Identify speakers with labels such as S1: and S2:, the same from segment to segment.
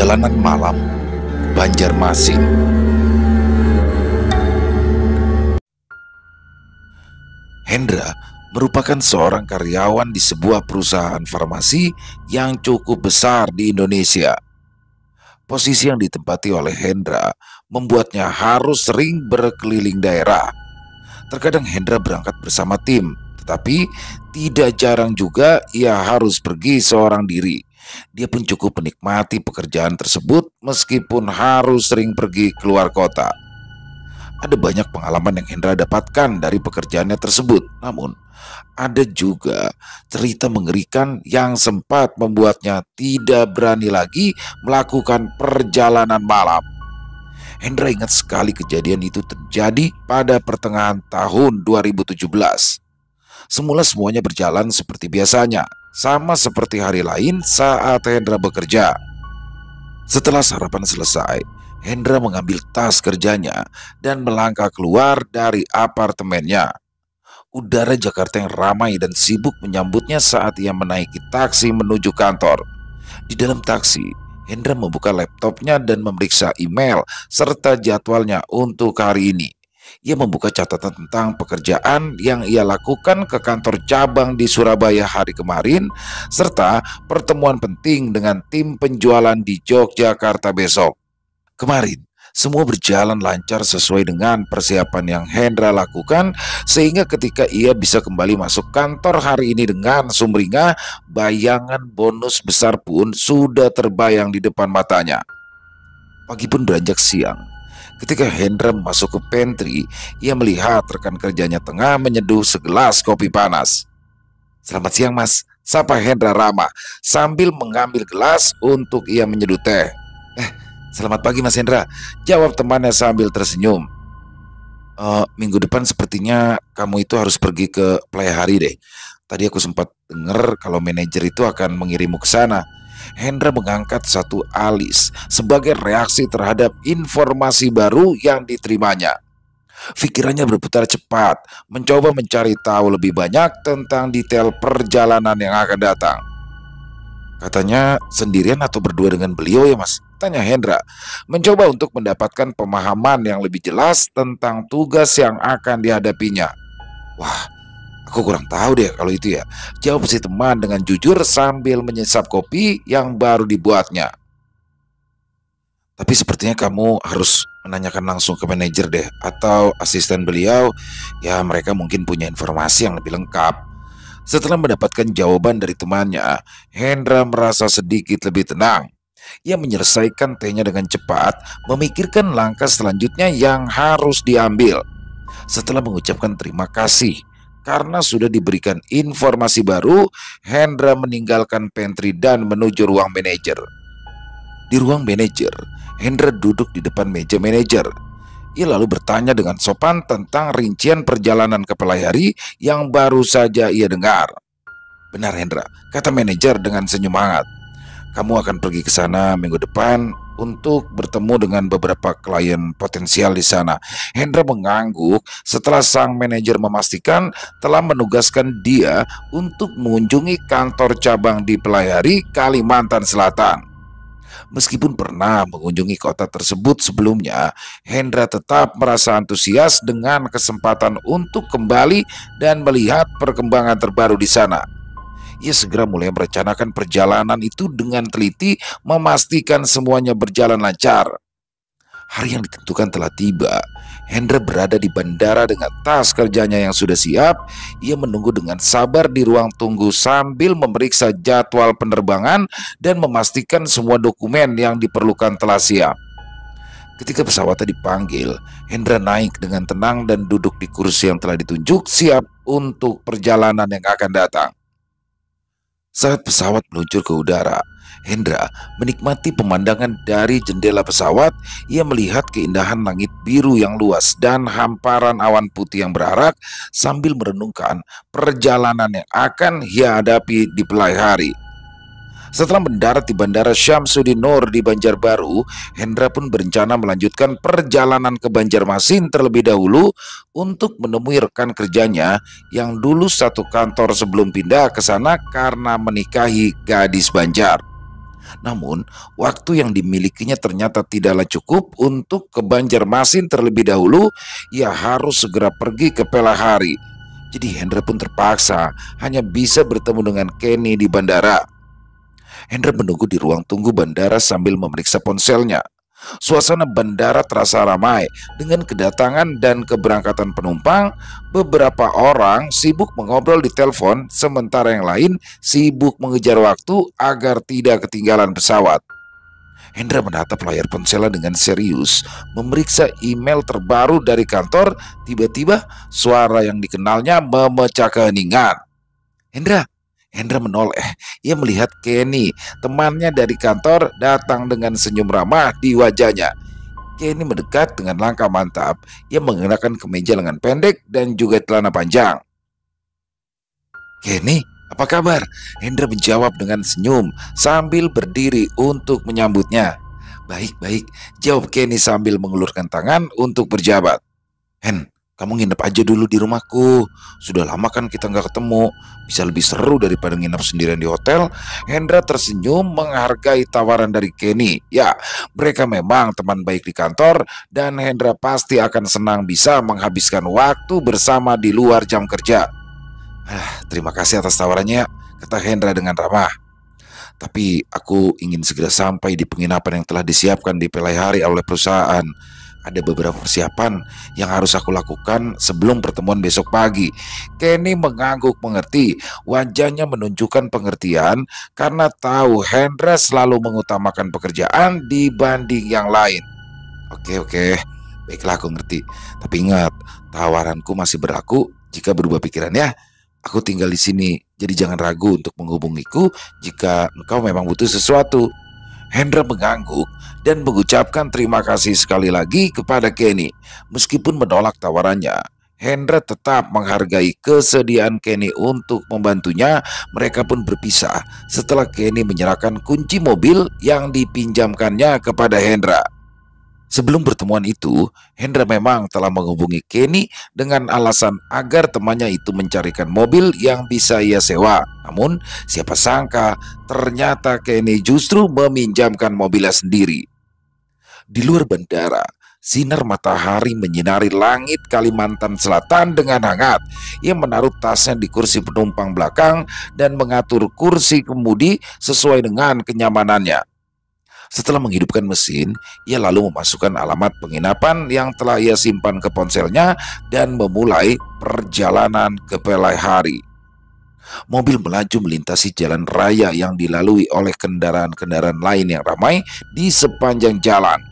S1: Perjalanan malam Banjarmasin. Hendra merupakan seorang karyawan di sebuah perusahaan farmasi yang cukup besar di Indonesia. Posisi yang ditempati oleh Hendra membuatnya harus sering berkeliling daerah. Terkadang Hendra berangkat bersama tim, tetapi tidak jarang juga ia harus pergi seorang diri. Dia pun cukup menikmati pekerjaan tersebut meskipun harus sering pergi keluar kota. Ada banyak pengalaman yang Hendra dapatkan dari pekerjaannya tersebut. Namun, ada juga cerita mengerikan yang sempat membuatnya tidak berani lagi melakukan perjalanan malam. Hendra ingat sekali kejadian itu terjadi pada pertengahan tahun 2017. Semula semuanya berjalan seperti biasanya, sama seperti hari lain saat Hendra bekerja. Setelah sarapan selesai, Hendra mengambil tas kerjanya dan melangkah keluar dari apartemennya. Udara Jakarta yang ramai dan sibuk menyambutnya saat ia menaiki taksi menuju kantor. Di dalam taksi, Hendra membuka laptopnya dan memeriksa email serta jadwalnya untuk hari ini. Ia membuka catatan tentang pekerjaan yang ia lakukan ke kantor cabang di Surabaya hari kemarin, serta pertemuan penting dengan tim penjualan di Yogyakarta besok. Kemarin, semua berjalan lancar sesuai dengan persiapan yang Hendra lakukan, sehingga ketika ia bisa kembali masuk kantor hari ini dengan sumringah, bayangan bonus besar pun sudah terbayang di depan matanya. Pagi pun beranjak siang. Ketika Hendra masuk ke pantry, ia melihat rekan kerjanya tengah menyeduh segelas kopi panas. "Selamat siang, Mas," sapa Hendra ramah sambil mengambil gelas untuk ia menyeduh teh. "Selamat pagi, Mas Hendra," jawab temannya sambil tersenyum. Minggu depan sepertinya kamu itu harus pergi ke Playhari deh. Tadi aku sempat dengar kalau manajer itu akan mengirimmu ke sana." Hendra mengangkat satu alis sebagai reaksi terhadap informasi baru yang diterimanya. Pikirannya berputar cepat, mencoba mencari tahu lebih banyak tentang detail perjalanan yang akan datang. "Katanya sendirian atau berdua dengan beliau ya, Mas?" tanya Hendra, mencoba untuk mendapatkan pemahaman yang lebih jelas tentang tugas yang akan dihadapinya. "Wah, aku kurang tahu deh kalau itu ya," jawab si teman dengan jujur sambil menyesap kopi yang baru dibuatnya. "Tapi sepertinya kamu harus menanyakan langsung ke manajer deh, atau asisten beliau. Ya, mereka mungkin punya informasi yang lebih lengkap." Setelah mendapatkan jawaban dari temannya, Hendra merasa sedikit lebih tenang. Ia menyelesaikan tehnya dengan cepat, memikirkan langkah selanjutnya yang harus diambil. Setelah mengucapkan terima kasih karena sudah diberikan informasi baru, Hendra meninggalkan pantry dan menuju ruang manajer. Di ruang manajer, Hendra duduk di depan meja manajer. Ia lalu bertanya dengan sopan tentang rincian perjalanan ke Playhari yang baru saja ia dengar. "Benar, Hendra," kata manajer dengan senyum hangat. "Kamu akan pergi ke sana minggu depan untuk bertemu dengan beberapa klien potensial di sana." Hendra mengangguk setelah sang manajer memastikan telah menugaskan dia untuk mengunjungi kantor cabang di Playhari, Kalimantan Selatan. Meskipun pernah mengunjungi kota tersebut sebelumnya, Hendra tetap merasa antusias dengan kesempatan untuk kembali dan melihat perkembangan terbaru di sana. Ia segera mulai merencanakan perjalanan itu dengan teliti, memastikan semuanya berjalan lancar. Hari yang ditentukan telah tiba. Hendra berada di bandara dengan tas kerjanya yang sudah siap. Ia menunggu dengan sabar di ruang tunggu sambil memeriksa jadwal penerbangan dan memastikan semua dokumen yang diperlukan telah siap. Ketika pesawatnya dipanggil, Hendra naik dengan tenang dan duduk di kursi yang telah ditunjuk, siap untuk perjalanan yang akan datang. Saat pesawat meluncur ke udara, Hendra menikmati pemandangan dari jendela pesawat. Ia melihat keindahan langit biru yang luas dan hamparan awan putih yang berarak sambil merenungkan perjalanan yang akan ia hadapi di Playhari. Setelah mendarat di Bandara Syamsuddin Nur di Banjarbaru, Hendra pun berencana melanjutkan perjalanan ke Banjarmasin terlebih dahulu untuk menemui rekan kerjanya yang dulu satu kantor sebelum pindah ke sana karena menikahi gadis Banjar. Namun, waktu yang dimilikinya ternyata tidaklah cukup untuk ke Banjarmasin terlebih dahulu. Ia harus segera pergi ke Pelahari. Jadi Hendra pun terpaksa hanya bisa bertemu dengan Kenny di bandara. Hendra menunggu di ruang tunggu bandara sambil memeriksa ponselnya. Suasana bandara terasa ramai dengan kedatangan dan keberangkatan penumpang. Beberapa orang sibuk mengobrol di telepon, sementara yang lain sibuk mengejar waktu agar tidak ketinggalan pesawat. Hendra menatap layar ponselnya dengan serius, memeriksa email terbaru dari kantor. Tiba-tiba suara yang dikenalnya memecah keheningan. Hendra, Hendra menoleh. Ia melihat Kenny, temannya dari kantor, datang dengan senyum ramah di wajahnya. Kenny mendekat dengan langkah mantap. Ia mengenakan kemeja lengan pendek dan juga celana panjang. Kenny, apa kabar? Hendra menjawab dengan senyum sambil berdiri untuk menyambutnya. Baik-baik, jawab Kenny sambil mengulurkan tangan untuk berjabat. Hen, kamu nginep aja dulu di rumahku. Sudah lama kan kita nggak ketemu. Bisa lebih seru daripada nginep sendirian di hotel. Hendra tersenyum menghargai tawaran dari Kenny. Ya, mereka memang teman baik di kantor, dan Hendra pasti akan senang bisa menghabiskan waktu bersama di luar jam kerja. Terima kasih atas tawarannya, kata Hendra dengan ramah. Tapi aku ingin segera sampai di penginapan yang telah disiapkan di Pelahari oleh perusahaan. Ada beberapa persiapan yang harus aku lakukan sebelum pertemuan besok pagi. Kenny mengangguk mengerti. Wajahnya menunjukkan pengertian karena tahu Hendra selalu mengutamakan pekerjaan dibanding yang lain. Oke, baiklah, aku ngerti. Tapi ingat, tawaranku masih berlaku jika berubah pikiran ya. Aku tinggal di sini, jadi jangan ragu untuk menghubungiku jika engkau memang butuh sesuatu. Hendra mengangguk dan mengucapkan terima kasih sekali lagi kepada Kenny. Meskipun menolak tawarannya, Hendra tetap menghargai kesediaan Kenny untuk membantunya. Mereka pun berpisah setelah Kenny menyerahkan kunci mobil yang dipinjamkannya kepada Hendra. Sebelum pertemuan itu, Hendra memang telah menghubungi Kenny dengan alasan agar temannya itu mencarikan mobil yang bisa ia sewa. Namun, siapa sangka ternyata Kenny justru meminjamkan mobilnya sendiri. Di luar bandara, sinar matahari menyinari langit Kalimantan Selatan dengan hangat. Ia menaruh tasnya di kursi penumpang belakang dan mengatur kursi kemudi sesuai dengan kenyamanannya. Setelah menghidupkan mesin, ia lalu memasukkan alamat penginapan yang telah ia simpan ke ponselnya dan memulai perjalanan ke Pelahari. Mobil melaju melintasi jalan raya yang dilalui oleh kendaraan-kendaraan lain yang ramai di sepanjang jalan.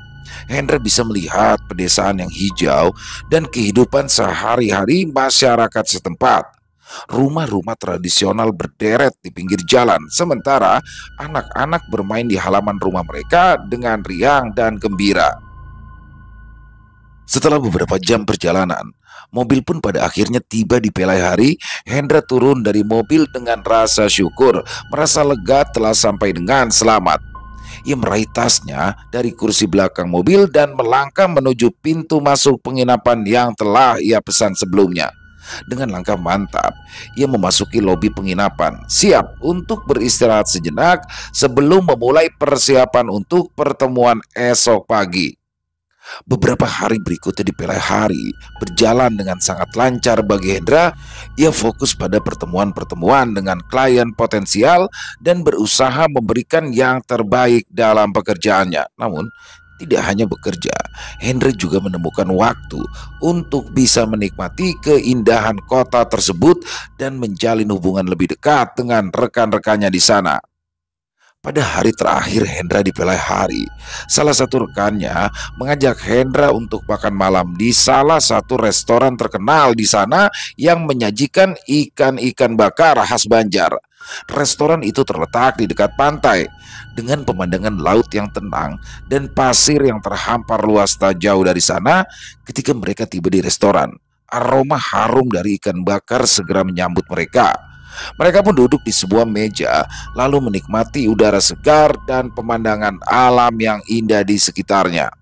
S1: Hendra bisa melihat pedesaan yang hijau dan kehidupan sehari-hari masyarakat setempat. Rumah-rumah tradisional berderet di pinggir jalan, sementara anak-anak bermain di halaman rumah mereka dengan riang dan gembira. Setelah beberapa jam perjalanan, mobil pun pada akhirnya tiba di Pelahari. Hendra turun dari mobil dengan rasa syukur, merasa lega telah sampai dengan selamat. Ia meraih tasnya dari kursi belakang mobil dan melangkah menuju pintu masuk penginapan yang telah ia pesan sebelumnya. Dengan langkah mantap, ia memasuki lobi penginapan, siap untuk beristirahat sejenak sebelum memulai persiapan untuk pertemuan esok pagi. Beberapa hari berikutnya di Pelahari berjalan dengan sangat lancar bagi Hendra. Ia fokus pada pertemuan-pertemuan dengan klien potensial dan berusaha memberikan yang terbaik dalam pekerjaannya. Namun, tidak hanya bekerja, Hendra juga menemukan waktu untuk bisa menikmati keindahan kota tersebut dan menjalin hubungan lebih dekat dengan rekan-rekannya di sana. Pada hari terakhir Hendra di Pelahari, salah satu rekannya mengajak Hendra untuk makan malam di salah satu restoran terkenal di sana yang menyajikan ikan-ikan bakar khas Banjar. Restoran itu terletak di dekat pantai dengan pemandangan laut yang tenang dan pasir yang terhampar luas tak jauh dari sana. Ketika mereka tiba di restoran, aroma harum dari ikan bakar segera menyambut mereka. Mereka pun duduk di sebuah meja lalu menikmati udara segar dan pemandangan alam yang indah di sekitarnya.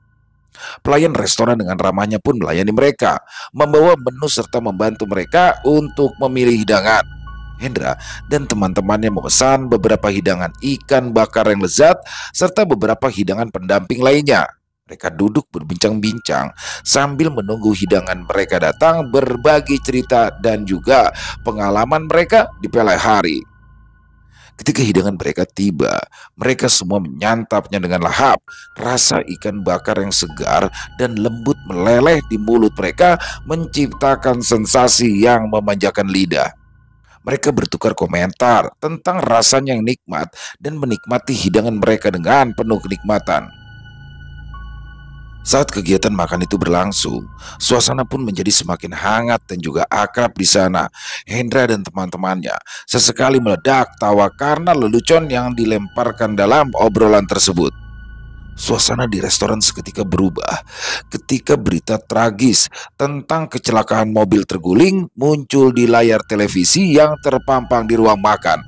S1: Pelayan restoran dengan ramahnya pun melayani mereka, membawa menu serta membantu mereka untuk memilih hidangan. Hendra dan teman-temannya memesan beberapa hidangan ikan bakar yang lezat serta beberapa hidangan pendamping lainnya. Mereka duduk berbincang-bincang sambil menunggu hidangan mereka datang, berbagi cerita dan juga pengalaman mereka di pela hari. Ketika hidangan mereka tiba, mereka semua menyantapnya dengan lahap. Rasa ikan bakar yang segar dan lembut meleleh di mulut mereka menciptakan sensasi yang memanjakan lidah. Mereka bertukar komentar tentang rasanya yang nikmat dan menikmati hidangan mereka dengan penuh kenikmatan. Saat kegiatan makan itu berlangsung, suasana pun menjadi semakin hangat dan juga akrab di sana. Hendra dan teman-temannya sesekali meledak tawa karena lelucon yang dilemparkan dalam obrolan tersebut. Suasana di restoran seketika berubah ketika berita tragis tentang kecelakaan mobil terguling muncul di layar televisi yang terpampang di ruang makan.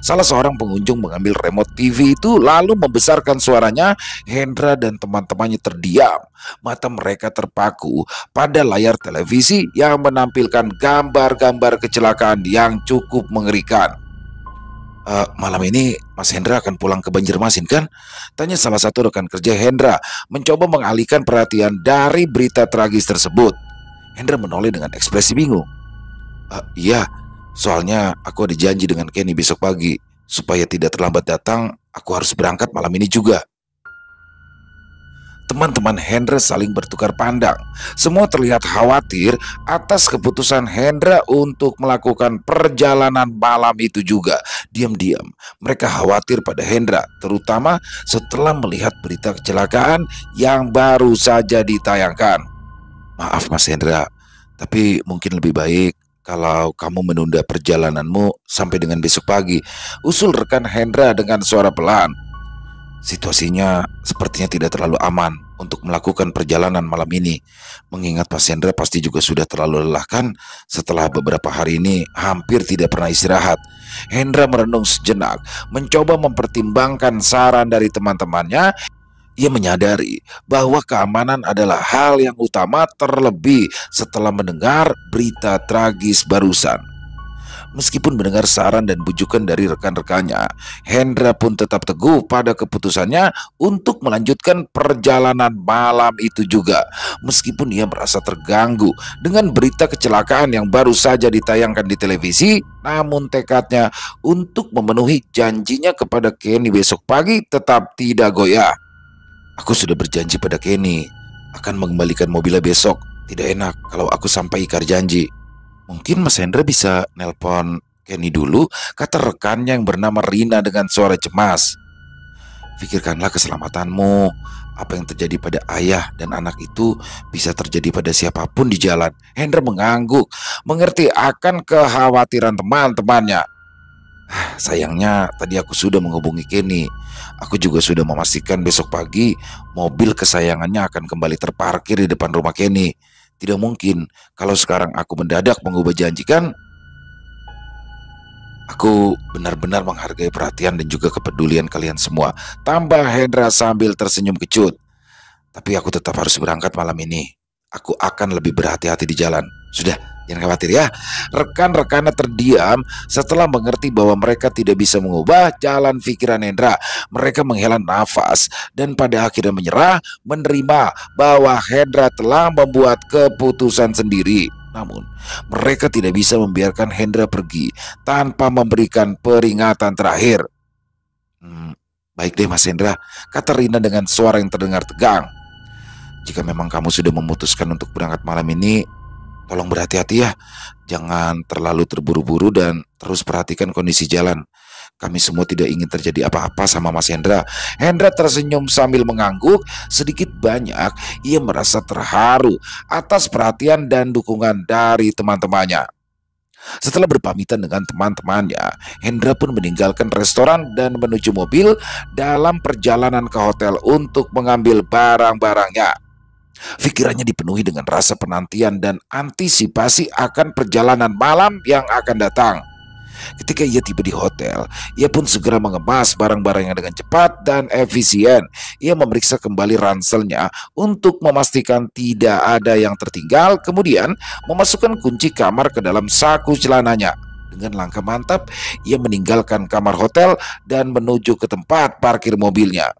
S1: Salah seorang pengunjung mengambil remote TV itu lalu membesarkan suaranya. Hendra dan teman-temannya terdiam. Mata mereka terpaku pada layar televisi yang menampilkan gambar-gambar kecelakaan yang cukup mengerikan. Malam ini Mas Hendra akan pulang ke Banjarmasin kan? Tanya salah satu rekan kerja Hendra, mencoba mengalihkan perhatian dari berita tragis tersebut. Hendra menoleh dengan ekspresi bingung. Iya, soalnya aku ada janji dengan Kenny besok pagi. Supaya tidak terlambat datang, aku harus berangkat malam ini juga. Teman-teman Hendra saling bertukar pandang. Semua terlihat khawatir atas keputusan Hendra untuk melakukan perjalanan malam itu juga. Diam-diam mereka khawatir pada Hendra, terutama setelah melihat berita kecelakaan yang baru saja ditayangkan. Maaf Mas Hendra, tapi mungkin lebih baik kalau kamu menunda perjalananmu sampai dengan besok pagi, usul rekan Hendra dengan suara pelan. Situasinya sepertinya tidak terlalu aman untuk melakukan perjalanan malam ini. Mengingat Mas Hendra pasti juga sudah terlalu lelah kan setelah beberapa hari ini hampir tidak pernah istirahat. Hendra merenung sejenak, mencoba mempertimbangkan saran dari teman-temannya. Ia menyadari bahwa keamanan adalah hal yang utama terlebih setelah mendengar berita tragis barusan. Meskipun mendengar saran dan bujukan dari rekan-rekannya, Hendra pun tetap teguh pada keputusannya untuk melanjutkan perjalanan malam itu juga. Meskipun ia merasa terganggu dengan berita kecelakaan yang baru saja ditayangkan di televisi, namun tekadnya untuk memenuhi janjinya kepada Kenny besok pagi tetap tidak goyah. Aku sudah berjanji pada Kenny akan mengembalikan mobilnya besok. Tidak enak kalau aku sampai ingkar janji. Mungkin Mas Hendra bisa nelpon Kenny dulu, kata rekannya yang bernama Rina dengan suara cemas. Pikirkanlah keselamatanmu. Apa yang terjadi pada ayah dan anak itu bisa terjadi pada siapapun di jalan. Hendra mengangguk, mengerti akan kekhawatiran teman-temannya. Sayangnya tadi aku sudah menghubungi Kenny. Aku juga sudah memastikan besok pagi mobil kesayangannya akan kembali terparkir di depan rumah Kenny. Tidak mungkin kalau sekarang aku mendadak mengubah janji kan? Aku benar-benar menghargai perhatian dan juga kepedulian kalian semua, tambah Hendra sambil tersenyum kecut. Tapi aku tetap harus berangkat malam ini. Aku akan lebih berhati-hati di jalan. Sudah, jangan khawatir ya. Rekan-rekannya terdiam setelah mengerti bahwa mereka tidak bisa mengubah jalan pikiran Hendra. Mereka menghela nafas dan pada akhirnya menyerah, menerima bahwa Hendra telah membuat keputusan sendiri. Namun, mereka tidak bisa membiarkan Hendra pergi tanpa memberikan peringatan terakhir. Baik deh Mas Hendra, kata Rina dengan suara yang terdengar tegang. Jika memang kamu sudah memutuskan untuk berangkat malam ini, tolong berhati-hati ya. Jangan terlalu terburu-buru dan terus perhatikan kondisi jalan. Kami semua tidak ingin terjadi apa-apa sama Mas Hendra. Hendra tersenyum sambil mengangguk. Sedikit banyak ia merasa terharu atas perhatian dan dukungan dari teman-temannya. Setelah berpamitan dengan teman-temannya, Hendra pun meninggalkan restoran dan menuju mobil dalam perjalanan ke hotel untuk mengambil barang-barangnya. Pikirannya dipenuhi dengan rasa penantian dan antisipasi akan perjalanan malam yang akan datang. Ketika ia tiba di hotel, ia pun segera mengemas barang-barangnya dengan cepat dan efisien. Ia memeriksa kembali ranselnya untuk memastikan tidak ada yang tertinggal, kemudian memasukkan kunci kamar ke dalam saku celananya. Dengan langkah mantap, ia meninggalkan kamar hotel dan menuju ke tempat parkir mobilnya.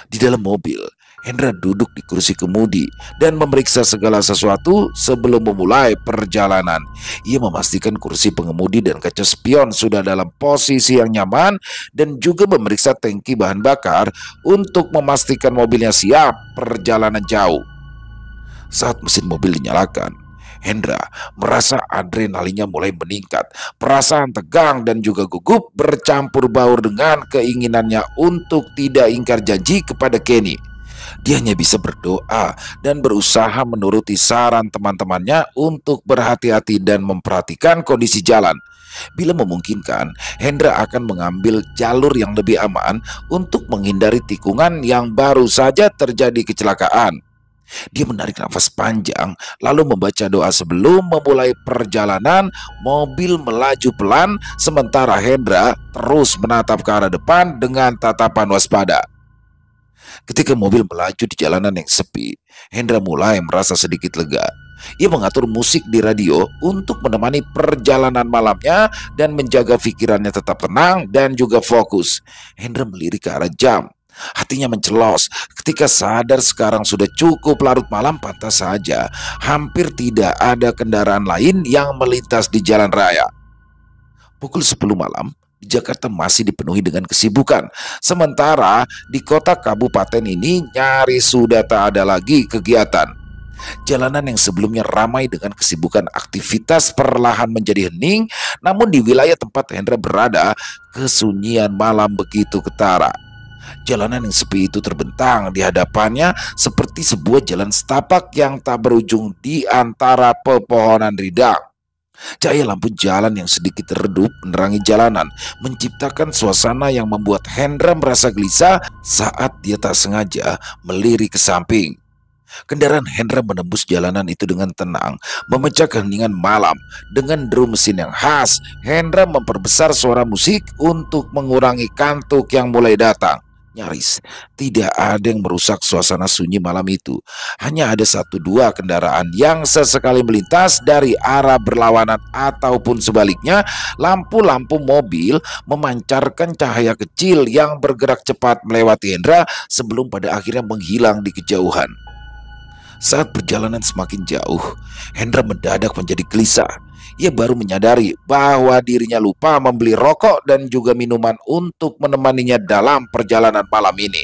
S1: Di dalam mobil, Hendra duduk di kursi kemudi dan memeriksa segala sesuatu sebelum memulai perjalanan. Ia memastikan kursi pengemudi dan kaca spion sudah dalam posisi yang nyaman dan juga memeriksa tangki bahan bakar untuk memastikan mobilnya siap perjalanan jauh. Saat mesin mobil dinyalakan, Hendra merasa adrenalinnya mulai meningkat. Perasaan tegang dan juga gugup bercampur baur dengan keinginannya untuk tidak ingkar janji kepada Kenny. Dia hanya bisa berdoa dan berusaha menuruti saran teman-temannya untuk berhati-hati dan memperhatikan kondisi jalan. Bila memungkinkan, Hendra akan mengambil jalur yang lebih aman untuk menghindari tikungan yang baru saja terjadi kecelakaan. Dia menarik nafas panjang, lalu membaca doa sebelum memulai perjalanan. Mobil melaju pelan, sementara Hendra terus menatap ke arah depan dengan tatapan waspada. Ketika mobil melaju di jalanan yang sepi, Hendra mulai merasa sedikit lega. Ia mengatur musik di radio untuk menemani perjalanan malamnya dan menjaga pikirannya tetap tenang dan juga fokus. Hendra melirik ke arah jam. Hatinya mencelos ketika sadar sekarang sudah cukup larut malam. Pantas saja hampir tidak ada kendaraan lain yang melintas di jalan raya. Pukul 10 malam, di Jakarta masih dipenuhi dengan kesibukan. Sementara di kota kabupaten ini nyaris sudah tak ada lagi kegiatan. Jalanan yang sebelumnya ramai dengan kesibukan aktivitas perlahan menjadi hening. Namun di wilayah tempat Hendra berada, kesunyian malam begitu ketara. Jalanan yang sepi itu terbentang di hadapannya seperti sebuah jalan setapak yang tak berujung di antara pepohonan rindang. Cahaya lampu jalan yang sedikit redup menerangi jalanan, menciptakan suasana yang membuat Hendra merasa gelisah saat dia tak sengaja melirik ke samping. Kendaraan Hendra menembus jalanan itu dengan tenang, memecah keheningan malam. Dengan deru mesin yang khas, Hendra memperbesar suara musik untuk mengurangi kantuk yang mulai datang. Nyaris tidak ada yang merusak suasana sunyi malam itu. Hanya ada 1-2 kendaraan yang sesekali melintas dari arah berlawanan ataupun sebaliknya. Lampu-lampu mobil memancarkan cahaya kecil yang bergerak cepat melewati Hendra sebelum pada akhirnya menghilang di kejauhan. Saat perjalanan semakin jauh, Hendra mendadak menjadi gelisah. Ia baru menyadari bahwa dirinya lupa membeli rokok dan juga minuman untuk menemaninya dalam perjalanan malam ini.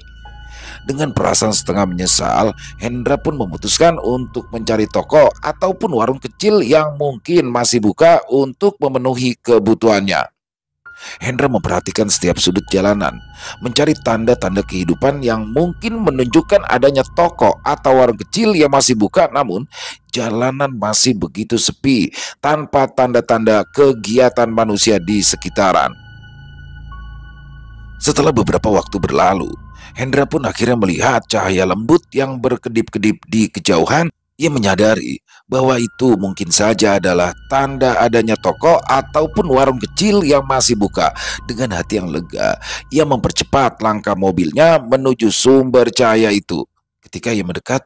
S1: Dengan perasaan setengah menyesal, Hendra pun memutuskan untuk mencari toko ataupun warung kecil yang mungkin masih buka untuk memenuhi kebutuhannya. Hendra memperhatikan setiap sudut jalanan, mencari tanda-tanda kehidupan yang mungkin menunjukkan adanya toko atau warung kecil yang masih buka. Namun jalanan masih begitu sepi tanpa tanda-tanda kegiatan manusia di sekitaran. Setelah beberapa waktu berlalu, Hendra pun akhirnya melihat cahaya lembut yang berkedip-kedip di kejauhan. Ia menyadari bahwa itu mungkin saja adalah tanda adanya toko ataupun warung kecil yang masih buka. Dengan hati yang lega, ia mempercepat langkah mobilnya menuju sumber cahaya itu. Ketika ia mendekat,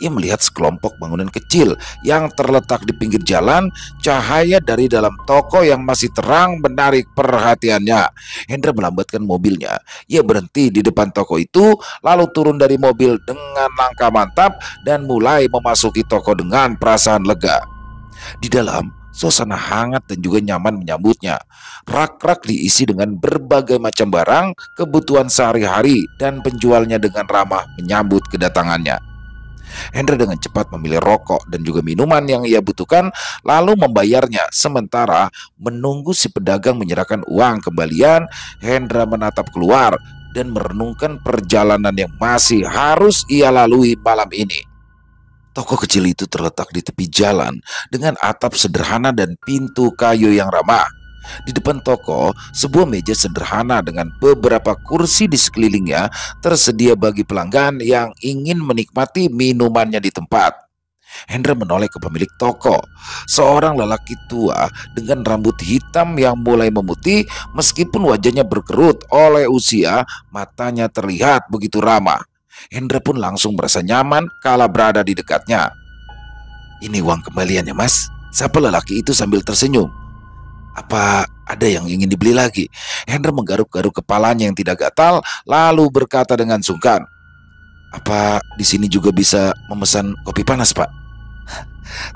S1: ia melihat sekelompok bangunan kecil yang terletak di pinggir jalan. Cahaya dari dalam toko yang masih terang menarik perhatiannya. Hendra melambatkan mobilnya. Ia berhenti di depan toko itu, lalu turun dari mobil dengan langkah mantap dan mulai memasuki toko dengan perasaan lega. Di dalam, suasana hangat dan juga nyaman menyambutnya. Rak-rak diisi dengan berbagai macam barang kebutuhan sehari-hari dan penjualnya dengan ramah menyambut kedatangannya. Hendra dengan cepat memilih rokok dan juga minuman yang ia butuhkan, lalu membayarnya. Sementara menunggu si pedagang menyerahkan uang kembalian, Hendra menatap keluar dan merenungkan perjalanan yang masih harus ia lalui malam ini. Toko kecil itu terletak di tepi jalan dengan atap sederhana dan pintu kayu yang ramah. Di depan toko, sebuah meja sederhana dengan beberapa kursi di sekelilingnya tersedia bagi pelanggan yang ingin menikmati minumannya di tempat. Hendra menoleh ke pemilik toko, seorang lelaki tua dengan rambut hitam yang mulai memutih. Meskipun wajahnya berkerut oleh usia, matanya terlihat begitu ramah. Hendra pun langsung merasa nyaman kala berada di dekatnya. "Ini uang kembaliannya, Mas," sapa lelaki itu sambil tersenyum. Apa ada yang ingin dibeli lagi? Hendra menggaruk-garuk kepalanya yang tidak gatal, lalu berkata dengan sungkan, apa di sini juga bisa memesan kopi panas, Pak?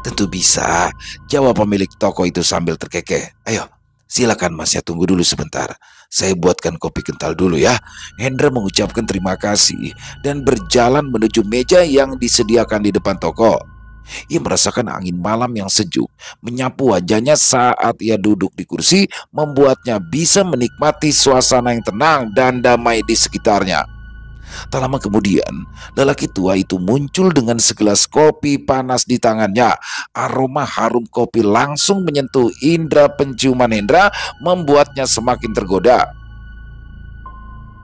S1: Tentu bisa, jawab pemilik toko itu sambil terkekeh. Ayo, silakan Mas ya, tunggu dulu sebentar. Saya buatkan kopi kental dulu ya. Hendra mengucapkan terima kasih dan berjalan menuju meja yang disediakan di depan toko. Ia merasakan angin malam yang sejuk menyapu wajahnya saat ia duduk di kursi, membuatnya bisa menikmati suasana yang tenang dan damai di sekitarnya. Tak lama kemudian, lelaki tua itu muncul dengan segelas kopi panas di tangannya. Aroma harum kopi langsung menyentuh indera penciuman Hendra, membuatnya semakin tergoda.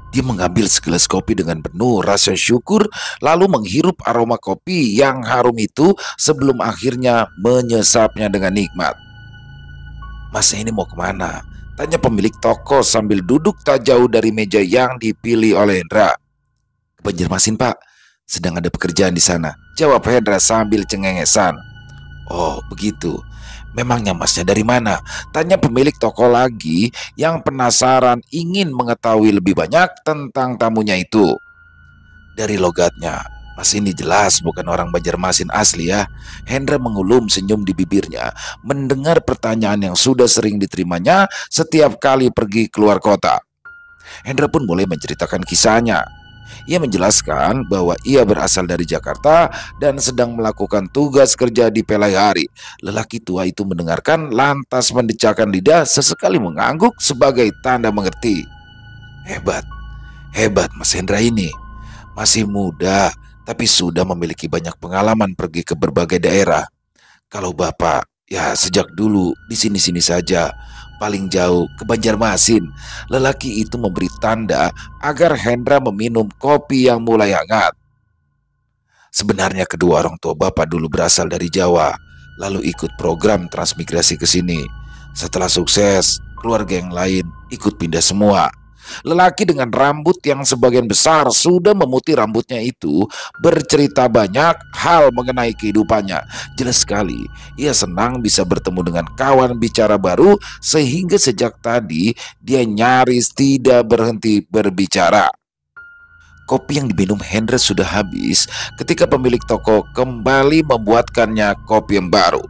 S1: Dia mengambil segelas kopi dengan penuh rasa syukur, lalu menghirup aroma kopi yang harum itu sebelum akhirnya menyesapnya dengan nikmat. Mas ini mau kemana? Tanya pemilik toko sambil duduk tak jauh dari meja yang dipilih oleh Hendra. Banjarmasin, Pak. Sedang ada pekerjaan di sana, jawab Hendra sambil cengengesan. Oh, begitu. Memangnya masnya dari mana? Tanya pemilik toko lagi yang penasaran ingin mengetahui lebih banyak tentang tamunya itu. Dari logatnya, Mas ini jelas bukan orang Banjarmasin asli ya. Hendra mengulum senyum di bibirnya mendengar pertanyaan yang sudah sering diterimanya setiap kali pergi keluar kota. Hendra pun mulai menceritakan kisahnya. Ia menjelaskan bahwa ia berasal dari Jakarta dan sedang melakukan tugas kerja di Pelai Hari. Lelaki tua itu mendengarkan lantas mendecakkan lidah sesekali mengangguk sebagai tanda mengerti. Hebat, hebat Mas Hendra ini. Masih muda, tapi sudah memiliki banyak pengalaman pergi ke berbagai daerah. Kalau Bapak, ya sejak dulu di sini-sini saja, paling jauh ke Banjarmasin. Lelaki itu memberi tanda agar Hendra meminum kopi yang mulai hangat. Sebenarnya kedua orang tua Bapak dulu berasal dari Jawa, lalu ikut program transmigrasi ke sini. Setelah sukses, keluarga yang lain ikut pindah semua. Lelaki dengan rambut yang sebagian besar sudah memutih rambutnya itu bercerita banyak hal mengenai kehidupannya. Jelas sekali, ia senang bisa bertemu dengan kawan bicara baru sehingga sejak tadi dia nyaris tidak berhenti berbicara. Kopi yang diminum Hendra sudah habis ketika pemilik toko kembali membuatkannya kopi yang baru.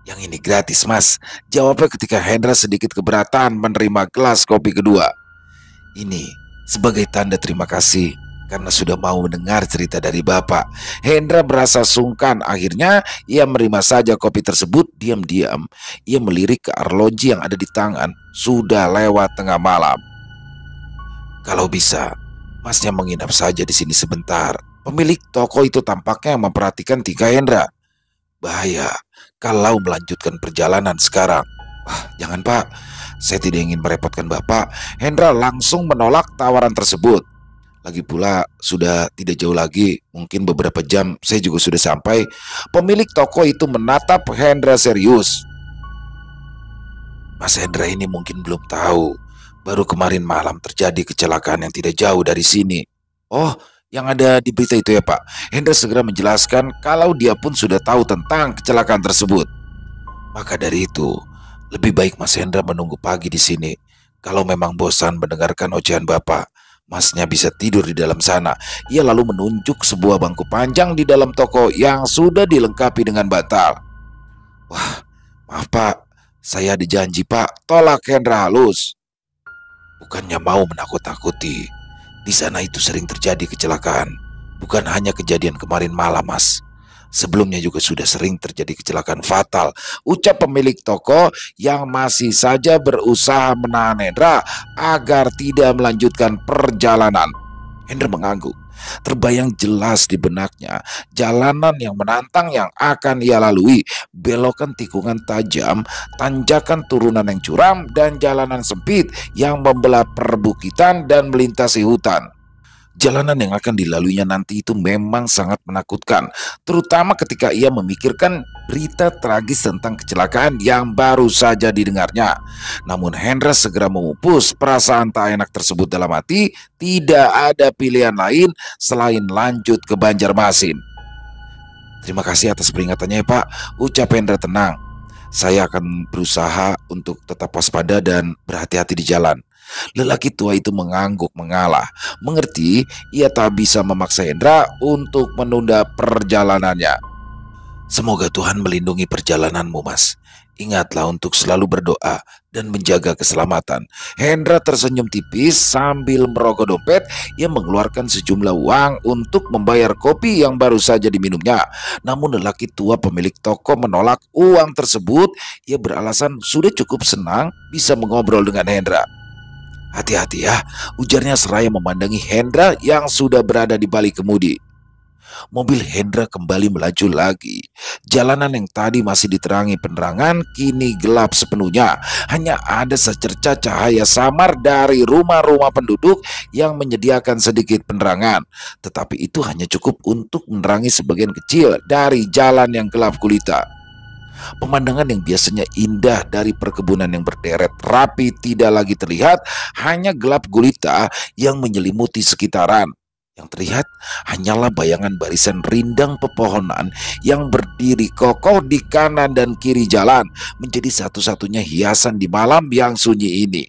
S1: Yang ini gratis, Mas, jawabnya ketika Hendra sedikit keberatan menerima gelas kopi kedua. Ini sebagai tanda terima kasih karena sudah mau mendengar cerita dari Bapak. Hendra merasa sungkan, akhirnya ia menerima saja kopi tersebut. Diam-diam ia melirik ke arloji yang ada di tangan. Sudah lewat tengah malam. Kalau bisa, Masnya menginap saja di sini sebentar. Pemilik toko itu tampaknya memperhatikan tingkah Hendra. Bahaya kalau melanjutkan perjalanan sekarang. Wah, jangan Pak, saya tidak ingin merepotkan Bapak. Hendra langsung menolak tawaran tersebut. Lagi pula sudah tidak jauh lagi, mungkin beberapa jam saya juga sudah sampai. Pemilik toko itu menatap Hendra serius. Mas Hendra ini mungkin belum tahu, baru kemarin malam terjadi kecelakaan yang tidak jauh dari sini. Oh, yang ada di berita itu ya Pak. Hendra segera menjelaskan kalau dia pun sudah tahu tentang kecelakaan tersebut. Maka dari itu, lebih baik Mas Hendra menunggu pagi di sini. Kalau memang bosan mendengarkan ocehan Bapak, Masnya bisa tidur di dalam sana. Ia lalu menunjuk sebuah bangku panjang di dalam toko yang sudah dilengkapi dengan bantal. Wah, maaf Pak, saya ada janji Pak, tolak Hendra halus. Bukannya mau menakut-nakuti, di sana itu sering terjadi kecelakaan. Bukan hanya kejadian kemarin malam Mas, sebelumnya juga sudah sering terjadi kecelakaan fatal, ucap pemilik toko yang masih saja berusaha menahan Hendra agar tidak melanjutkan perjalanan. Hendra mengangguk. Terbayang jelas di benaknya jalanan yang menantang yang akan ia lalui, belokan tikungan tajam, tanjakan turunan yang curam, dan jalanan sempit yang membelah perbukitan dan melintasi hutan. Jalanan yang akan dilaluinya nanti itu memang sangat menakutkan, terutama ketika ia memikirkan berita tragis tentang kecelakaan yang baru saja didengarnya. Namun Hendra segera memupus perasaan tak enak tersebut dalam hati. Tidak ada pilihan lain selain lanjut ke Banjarmasin. Terima kasih atas peringatannya ya Pak, ucap Hendra tenang. Saya akan berusaha untuk tetap waspada dan berhati-hati di jalan. Lelaki tua itu mengangguk mengalah. Mengerti ia tak bisa memaksa Hendra untuk menunda perjalanannya. Semoga Tuhan melindungi perjalananmu, Mas. Ingatlah untuk selalu berdoa dan menjaga keselamatan. Hendra tersenyum tipis sambil merogoh dompet. Ia mengeluarkan sejumlah uang untuk membayar kopi yang baru saja diminumnya. Namun lelaki tua pemilik toko menolak uang tersebut. Ia beralasan sudah cukup senang bisa mengobrol dengan Hendra. Hati-hati ya, ujarnya seraya memandangi Hendra yang sudah berada di balik kemudi. Mobil Hendra kembali melaju lagi. Jalanan yang tadi masih diterangi penerangan kini gelap sepenuhnya. Hanya ada secerca cahaya samar dari rumah-rumah penduduk yang menyediakan sedikit penerangan. Tetapi itu hanya cukup untuk menerangi sebagian kecil dari jalan yang gelap gulita. Pemandangan yang biasanya indah dari perkebunan yang berderet rapi tidak lagi terlihat, hanya gelap gulita yang menyelimuti sekitaran. Yang terlihat hanyalah bayangan barisan rindang pepohonan yang berdiri kokoh di kanan dan kiri jalan, menjadi satu-satunya hiasan di malam yang sunyi ini.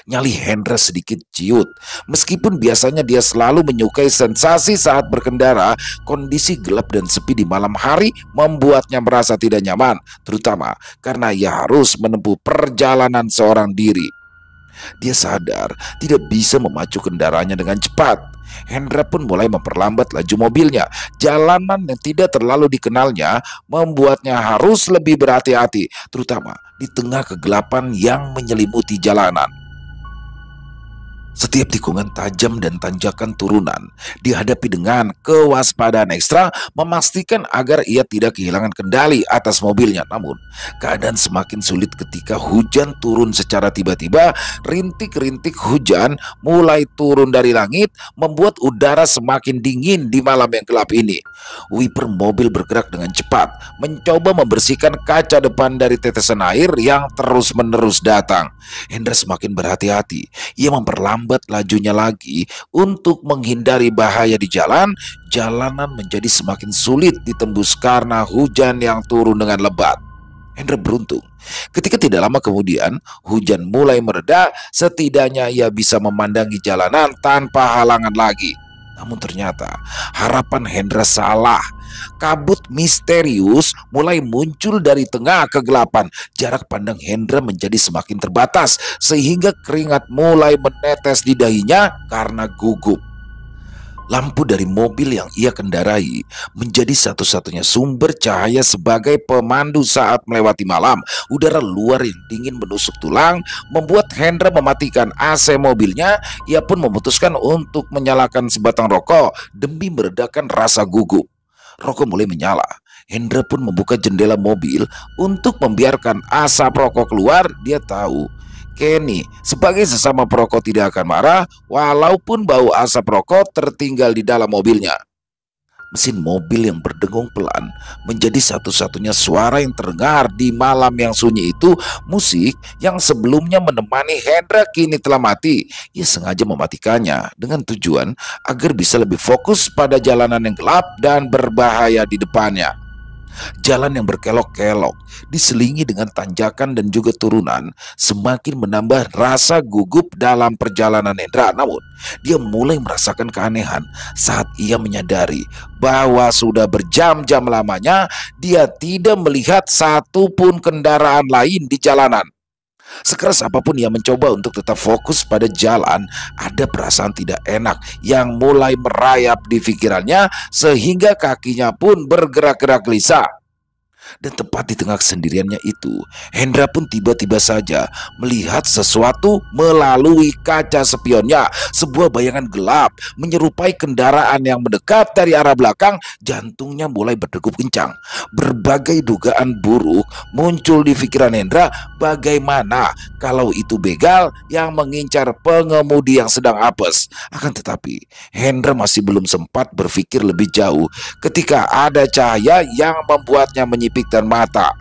S1: Nyali Hendra sedikit ciut. Meskipun biasanya dia selalu menyukai sensasi saat berkendara, kondisi gelap dan sepi di malam hari membuatnya merasa tidak nyaman, terutama karena ia harus menempuh perjalanan seorang diri. Dia sadar tidak bisa memacu kendaraannya dengan cepat. Hendra pun mulai memperlambat laju mobilnya. Jalanan yang tidak terlalu dikenalnya membuatnya harus lebih berhati-hati, terutama di tengah kegelapan yang menyelimuti jalanan. Setiap tikungan tajam dan tanjakan turunan dihadapi dengan kewaspadaan ekstra, memastikan agar ia tidak kehilangan kendali atas mobilnya. Namun, keadaan semakin sulit ketika hujan turun secara tiba-tiba. Rintik-rintik hujan mulai turun dari langit, membuat udara semakin dingin di malam yang gelap ini. Wiper mobil bergerak dengan cepat, mencoba membersihkan kaca depan dari tetesan air yang terus-menerus datang. Hendra semakin berhati-hati. Ia memperlambat lajunya lagi untuk menghindari bahaya di jalan. Jalanan menjadi semakin sulit ditembus karena hujan yang turun dengan lebat. Hendra beruntung. Ketika tidak lama kemudian hujan mulai mereda, setidaknya ia bisa memandangi jalanan tanpa halangan lagi. Namun ternyata harapan Hendra salah. Kabut misterius mulai muncul dari tengah kegelapan. Jarak pandang Hendra menjadi semakin terbatas, sehingga keringat mulai menetes di dahinya karena gugup. Lampu dari mobil yang ia kendarai menjadi satu-satunya sumber cahaya sebagai pemandu saat melewati malam. Udara luar yang dingin menusuk tulang membuat Hendra mematikan AC mobilnya. Ia pun memutuskan untuk menyalakan sebatang rokok demi meredakan rasa gugup. Rokok mulai menyala. Hendra pun membuka jendela mobil untuk membiarkan asap rokok keluar. Dia tahu Kenny sebagai sesama perokok tidak akan marah walaupun bau asap rokok tertinggal di dalam mobilnya. Mesin mobil yang berdengung pelan menjadi satu-satunya suara yang terdengar di malam yang sunyi itu. Musik yang sebelumnya menemani Hendra kini telah mati. Ia sengaja mematikannya dengan tujuan agar bisa lebih fokus pada jalanan yang gelap dan berbahaya di depannya. Jalan yang berkelok-kelok, diselingi dengan tanjakan dan juga turunan, semakin menambah rasa gugup dalam perjalanan Hendra. Namun, dia mulai merasakan keanehan saat ia menyadari bahwa sudah berjam-jam lamanya dia tidak melihat satupun kendaraan lain di jalanan. Sekeras apapun ia mencoba untuk tetap fokus pada jalan, ada perasaan tidak enak yang mulai merayap di pikirannya sehingga kakinya pun bergerak-gerak gelisah. Dan tepat di tengah kesendiriannya itu, Hendra pun tiba-tiba saja melihat sesuatu melalui kaca spionnya. Sebuah bayangan gelap menyerupai kendaraan yang mendekat dari arah belakang. Jantungnya mulai berdegup kencang. Berbagai dugaan buruk muncul di pikiran Hendra. Bagaimana kalau itu begal yang mengincar pengemudi yang sedang apes? Akan tetapi Hendra masih belum sempat berpikir lebih jauh ketika ada cahaya yang membuatnya menyipitkan mata.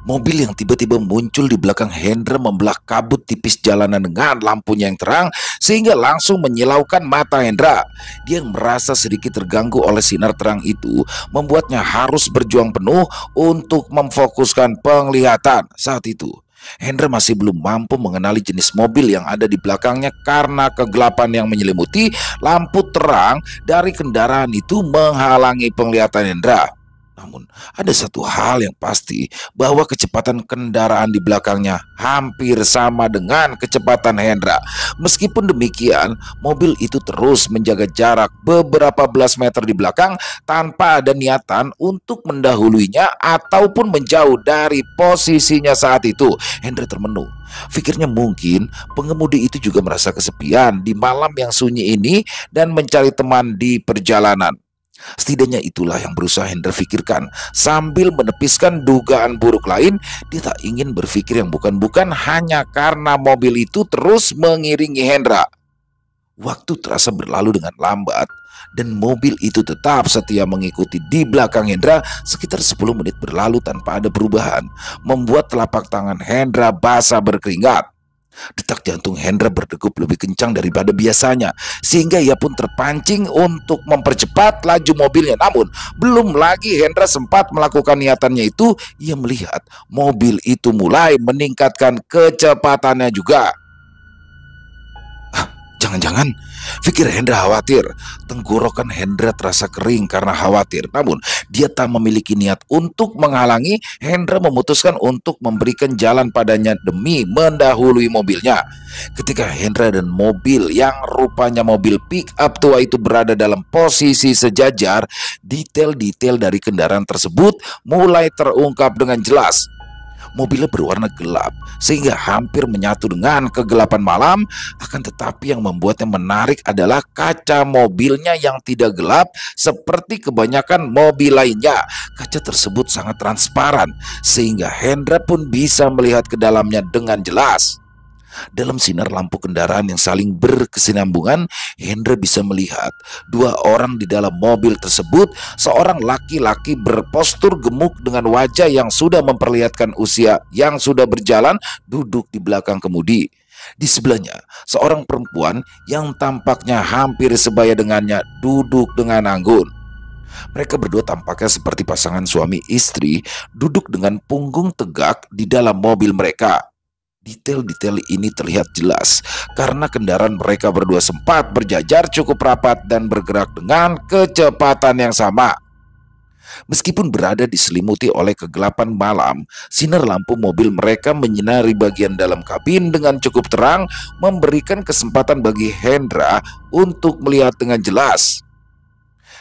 S1: Mobil yang tiba-tiba muncul di belakang Hendra membelah kabut tipis jalanan dengan lampunya yang terang sehingga langsung menyilaukan mata Hendra. Dia yang merasa sedikit terganggu oleh sinar terang itu membuatnya harus berjuang penuh untuk memfokuskan penglihatan. Saat itu Hendra masih belum mampu mengenali jenis mobil yang ada di belakangnya karena kegelapan yang menyelimuti. Lampu terang dari kendaraan itu menghalangi penglihatan Hendra. Namun, ada satu hal yang pasti, bahwa kecepatan kendaraan di belakangnya hampir sama dengan kecepatan Hendra. Meskipun demikian, mobil itu terus menjaga jarak beberapa belas meter di belakang tanpa ada niatan untuk mendahuluinya ataupun menjauh dari posisinya saat itu. Hendra termenung. Pikirnya mungkin pengemudi itu juga merasa kesepian di malam yang sunyi ini dan mencari teman di perjalanan. Setidaknya itulah yang berusaha Hendra pikirkan. Sambil menepiskan dugaan buruk lain, dia tak ingin berpikir yang bukan-bukan hanya karena mobil itu terus mengiringi Hendra. Waktu terasa berlalu dengan lambat dan mobil itu tetap setia mengikuti di belakang Hendra. Sekitar 10 menit berlalu tanpa ada perubahan, membuat telapak tangan Hendra basah berkeringat. Detak jantung Hendra berdegup lebih kencang daripada biasanya, sehingga ia pun terpancing untuk mempercepat laju mobilnya. Namun belum lagi Hendra sempat melakukan niatannya itu, ia melihat mobil itu mulai meningkatkan kecepatannya juga. Jangan-jangan, pikir Hendra khawatir. Tenggorokan Hendra terasa kering karena khawatir. Namun dia tak memiliki niat untuk menghalangi. Hendra memutuskan untuk memberikan jalan padanya demi mendahului mobilnya. Ketika Hendra dan mobil yang rupanya mobil pick up tua itu berada dalam posisi sejajar, detail-detail dari kendaraan tersebut mulai terungkap dengan jelas. Mobilnya berwarna gelap sehingga hampir menyatu dengan kegelapan malam. Akan tetapi yang membuatnya menarik adalah kaca mobilnya yang tidak gelap seperti kebanyakan mobil lainnya. Kaca tersebut sangat transparan sehingga Hendra pun bisa melihat ke dalamnya dengan jelas. Dalam sinar lampu kendaraan yang saling berkesinambungan, Hendra bisa melihat dua orang di dalam mobil tersebut. Seorang laki-laki berpostur gemuk dengan wajah yang sudah memperlihatkan usia yang sudah berjalan duduk di belakang kemudi. Di sebelahnya, seorang perempuan yang tampaknya hampir sebaya dengannya duduk dengan anggun. Mereka berdua tampaknya seperti pasangan suami istri duduk dengan punggung tegak di dalam mobil mereka. Detail-detail ini terlihat jelas karena kendaraan mereka berdua sempat berjajar cukup rapat dan bergerak dengan kecepatan yang sama. Meskipun berada diselimuti oleh kegelapan malam, sinar lampu mobil mereka menyinari bagian dalam kabin dengan cukup terang, memberikan kesempatan bagi Hendra untuk melihat dengan jelas.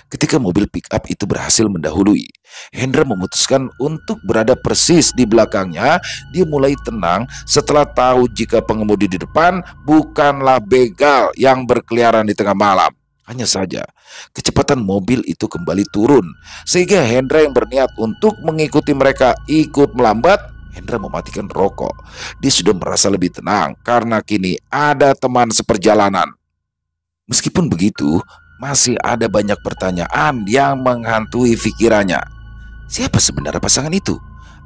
S1: Ketika mobil pick up itu berhasil mendahului, Hendra memutuskan untuk berada persis di belakangnya. Dia mulai tenang setelah tahu jika pengemudi di depan bukanlah begal yang berkeliaran di tengah malam. Hanya saja, kecepatan mobil itu kembali turun, sehingga Hendra yang berniat untuk mengikuti mereka ikut melambat. Hendra mematikan rokok. Dia sudah merasa lebih tenang karena kini ada teman seperjalanan. Meskipun begitu, masih ada banyak pertanyaan yang menghantui pikirannya. Siapa sebenarnya pasangan itu?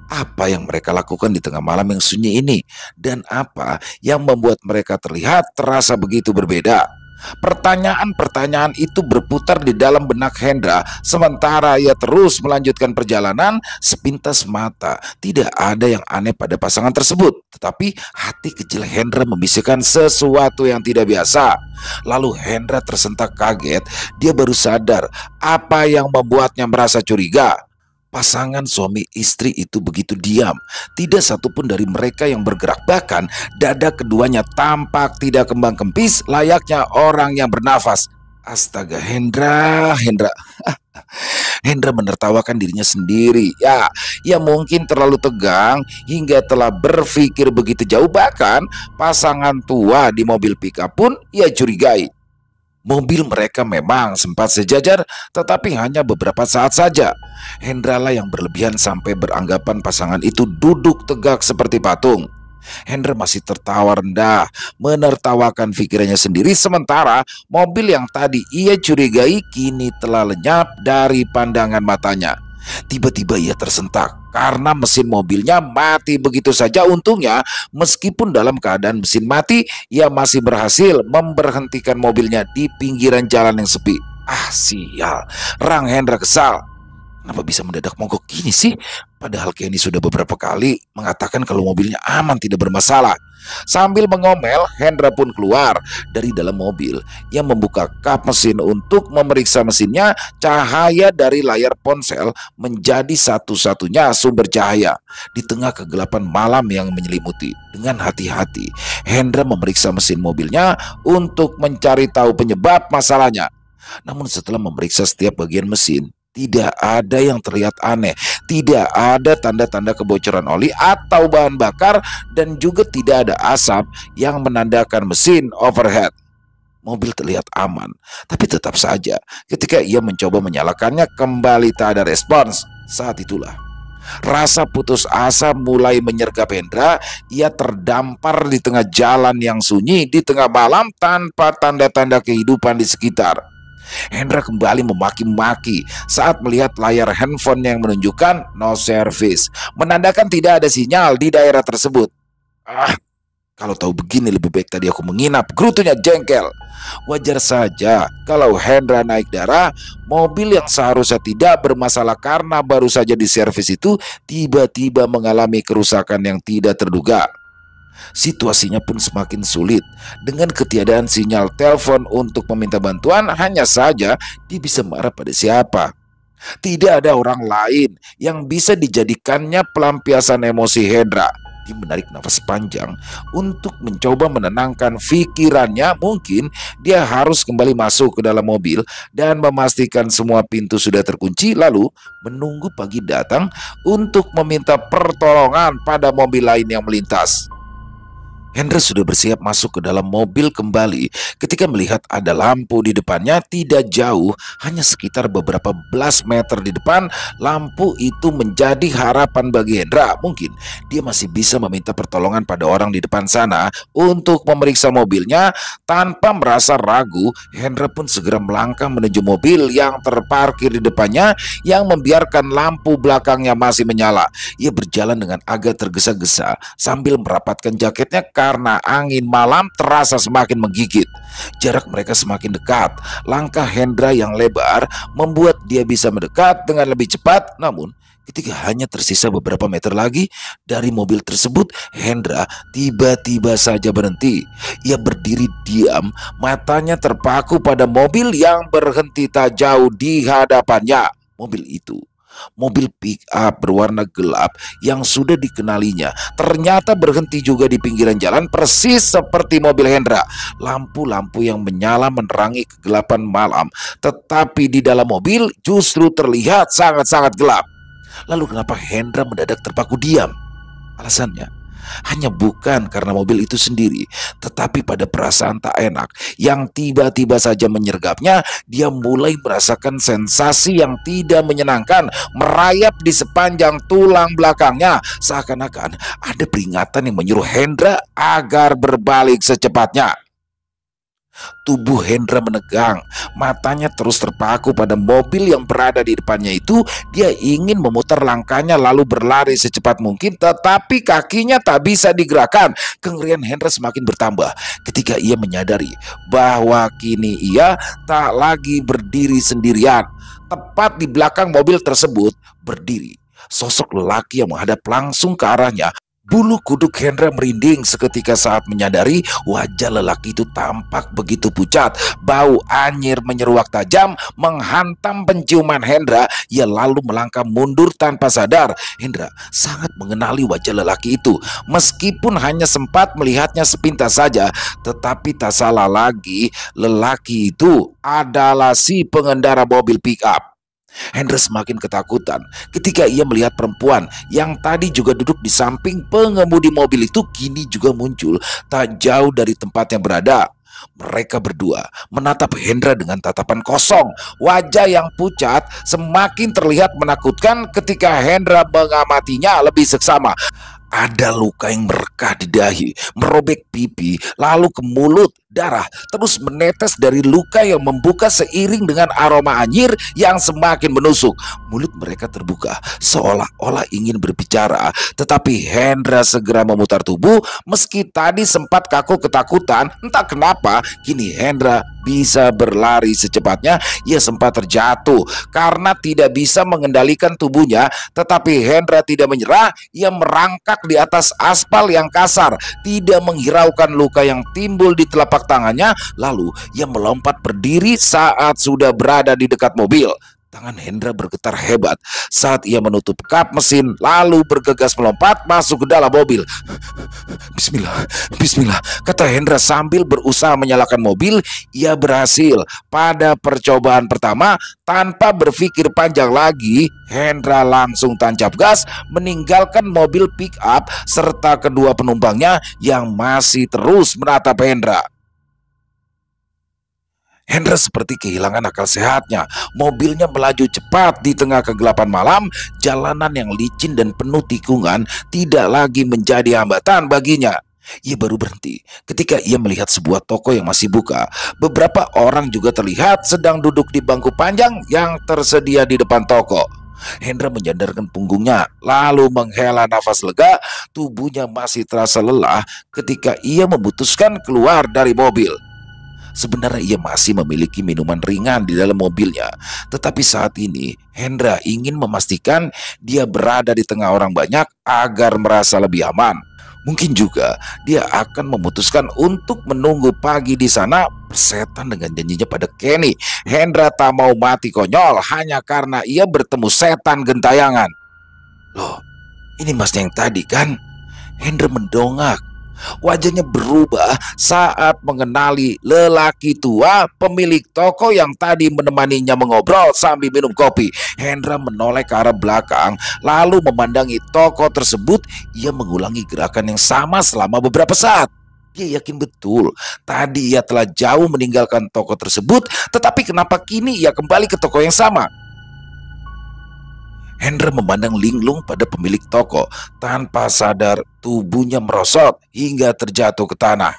S1: Apa yang mereka lakukan di tengah malam yang sunyi ini? Dan apa yang membuat mereka terlihat terasa begitu berbeda? Pertanyaan-pertanyaan itu berputar di dalam benak Hendra sementara ia terus melanjutkan perjalanan. Sepintas mata tidak ada yang aneh pada pasangan tersebut, tetapi hati kecil Hendra membisikkan sesuatu yang tidak biasa. Lalu Hendra tersentak kaget. Dia baru sadar apa yang membuatnya merasa curiga. Pasangan suami istri itu begitu diam. Tidak satupun dari mereka yang bergerak. Bahkan dada keduanya tampak tidak kembang kempis layaknya orang yang bernafas. Astaga, Hendra. Hendra menertawakan dirinya sendiri. Ya mungkin terlalu tegang hingga telah berpikir begitu jauh. Bahkan pasangan tua di mobil pickup pun ia curigai. Mobil mereka memang sempat sejajar, tetapi hanya beberapa saat saja. Hendra lah yang berlebihan sampai beranggapan pasangan itu duduk tegak seperti patung. Hendra masih tertawa rendah, menertawakan pikirannya sendiri, sementara mobil yang tadi ia curigai kini telah lenyap dari pandangan matanya. Tiba-tiba ia tersentak karena mesin mobilnya mati begitu saja. Untungnya, meskipun dalam keadaan mesin mati, ia masih berhasil memberhentikan mobilnya di pinggiran jalan yang sepi. Ah, sial, rang Hendra kesal. Kenapa bisa mendadak mogok gini sih? Padahal Kenny sudah beberapa kali mengatakan kalau mobilnya aman, tidak bermasalah. Sambil mengomel, Hendra pun keluar dari dalam mobil. Yang membuka kap mesin untuk memeriksa mesinnya. Cahaya dari layar ponsel menjadi satu-satunya sumber cahaya di tengah kegelapan malam yang menyelimuti. Dengan hati-hati, Hendra memeriksa mesin mobilnya untuk mencari tahu penyebab masalahnya. Namun setelah memeriksa setiap bagian mesin, tidak ada yang terlihat aneh, tidak ada tanda-tanda kebocoran oli atau bahan bakar, dan juga tidak ada asap yang menandakan mesin overheat. Mobil terlihat aman, tapi tetap saja ketika ia mencoba menyalakannya kembali tak ada respons. Saat itulah rasa putus asa mulai menyergap Hendra. Ia terdampar di tengah jalan yang sunyi di tengah malam tanpa tanda-tanda kehidupan di sekitar. Hendra kembali memaki-maki saat melihat layar handphone yang menunjukkan no service, menandakan tidak ada sinyal di daerah tersebut. Ah, kalau tahu begini lebih baik tadi aku menginap, gerutunya jengkel. Wajar saja kalau Hendra naik darah. Mobil yang seharusnya tidak bermasalah karena baru saja diservis itu tiba-tiba mengalami kerusakan yang tidak terduga. Situasinya pun semakin sulit. Dengan ketiadaan sinyal telepon untuk meminta bantuan, hanya saja dia bisa marah pada siapa. Tidak ada orang lain yang bisa dijadikannya pelampiasan emosi Hendra. Dia menarik nafas panjang untuk mencoba menenangkan pikirannya. Mungkin dia harus kembali masuk ke dalam mobil dan memastikan semua pintu sudah terkunci, lalu menunggu pagi datang untuk meminta pertolongan pada mobil lain yang melintas. Hendra sudah bersiap masuk ke dalam mobil kembali ketika melihat ada lampu di depannya tidak jauh, hanya sekitar beberapa belas meter di depan. Lampu itu menjadi harapan bagi Hendra. Mungkin dia masih bisa meminta pertolongan pada orang di depan sana untuk memeriksa mobilnya. Tanpa merasa ragu, Hendra pun segera melangkah menuju mobil yang terparkir di depannya yang membiarkan lampu belakangnya masih menyala. Ia berjalan dengan agak tergesa-gesa sambil merapatkan jaketnya karena angin malam terasa semakin menggigit. Jarak mereka semakin dekat. Langkah Hendra yang lebar membuat dia bisa mendekat dengan lebih cepat. Namun ketika hanya tersisa beberapa meter lagi dari mobil tersebut, Hendra tiba-tiba saja berhenti. Ia berdiri diam, matanya terpaku pada mobil yang berhenti tak jauh di hadapannya. Mobil itu, mobil pick up berwarna gelap yang sudah dikenalinya, ternyata berhenti juga di pinggiran jalan persis seperti mobil Hendra. Lampu-lampu yang menyala menerangi kegelapan malam, tetapi di dalam mobil justru terlihat sangat-sangat gelap. Lalu kenapa Hendra mendadak terpaku diam? Alasannya hanya bukan karena mobil itu sendiri, tetapi pada perasaan tak enak yang tiba-tiba saja menyergapnya. Dia mulai merasakan sensasi yang tidak menyenangkan merayap di sepanjang tulang belakangnya, seakan-akan ada peringatan yang menyuruh Hendra agar berbalik secepatnya. Tubuh Hendra menegang, matanya terus terpaku pada mobil yang berada di depannya itu. Dia ingin memutar langkahnya lalu berlari secepat mungkin, tetapi kakinya tak bisa digerakkan. Kengerian Hendra semakin bertambah ketika ia menyadari bahwa kini ia tak lagi berdiri sendirian. Tepat di belakang mobil tersebut berdiri sosok lelaki yang menghadap langsung ke arahnya. Bulu kuduk Hendra merinding seketika saat menyadari wajah lelaki itu tampak begitu pucat. Bau anyir menyeruak tajam menghantam penciuman Hendra. Ia lalu melangkah mundur tanpa sadar. Hendra sangat mengenali wajah lelaki itu. Meskipun hanya sempat melihatnya sepintas saja, tetapi tak salah lagi, lelaki itu adalah si pengendara mobil pick up. Hendra semakin ketakutan ketika ia melihat perempuan yang tadi juga duduk di samping pengemudi mobil itu kini juga muncul tak jauh dari tempat yang berada. Mereka berdua menatap Hendra dengan tatapan kosong. Wajah yang pucat semakin terlihat menakutkan ketika Hendra mengamatinya lebih seksama. Ada luka yang merekah di dahi, merobek pipi, lalu ke mulut. Darah terus menetes dari luka yang membuka seiring dengan aroma anyir yang semakin menusuk. Mulut mereka terbuka seolah-olah ingin berbicara, tetapi Hendra segera memutar tubuh. Meski tadi sempat kaku ketakutan, entah kenapa kini Hendra bisa berlari secepatnya. Ia sempat terjatuh karena tidak bisa mengendalikan tubuhnya, tetapi Hendra tidak menyerah. Ia merangkak di atas aspal yang kasar, tidak menghiraukan luka yang timbul di telapak tangannya. Lalu ia melompat berdiri saat sudah berada di dekat mobil. Tangan Hendra bergetar hebat saat ia menutup kap mesin, lalu bergegas melompat masuk ke dalam mobil. Bismillah, bismillah, kata Hendra sambil berusaha menyalakan mobil. Ia berhasil pada percobaan pertama. Tanpa berpikir panjang lagi, Hendra langsung tancap gas meninggalkan mobil pick up serta kedua penumpangnya yang masih terus menatap Hendra. Hendra seperti kehilangan akal sehatnya. Mobilnya melaju cepat di tengah kegelapan malam. Jalanan yang licin dan penuh tikungan tidak lagi menjadi hambatan baginya. Ia baru berhenti ketika ia melihat sebuah toko yang masih buka. Beberapa orang juga terlihat sedang duduk di bangku panjang yang tersedia di depan toko. Hendra menyandarkan punggungnya lalu menghela nafas lega. Tubuhnya masih terasa lelah ketika ia memutuskan keluar dari mobil. Sebenarnya ia masih memiliki minuman ringan di dalam mobilnya, tetapi saat ini Hendra ingin memastikan dia berada di tengah orang banyak agar merasa lebih aman. Mungkin juga dia akan memutuskan untuk menunggu pagi di sana bersetan dengan janjinya pada Kenny. Hendra tak mau mati konyol hanya karena ia bertemu setan gentayangan. Loh, ini masnya yang tadi kan? Hendra mendongak. Wajahnya berubah saat mengenali lelaki tua pemilik toko yang tadi menemaninya mengobrol sambil minum kopi. Hendra menoleh ke arah belakang lalu memandangi toko tersebut. Ia mengulangi gerakan yang sama selama beberapa saat. Dia yakin betul tadi ia telah jauh meninggalkan toko tersebut, tetapi kenapa kini ia kembali ke toko yang sama? Hendra memandang linglung pada pemilik toko. Tanpa sadar tubuhnya merosot hingga terjatuh ke tanah.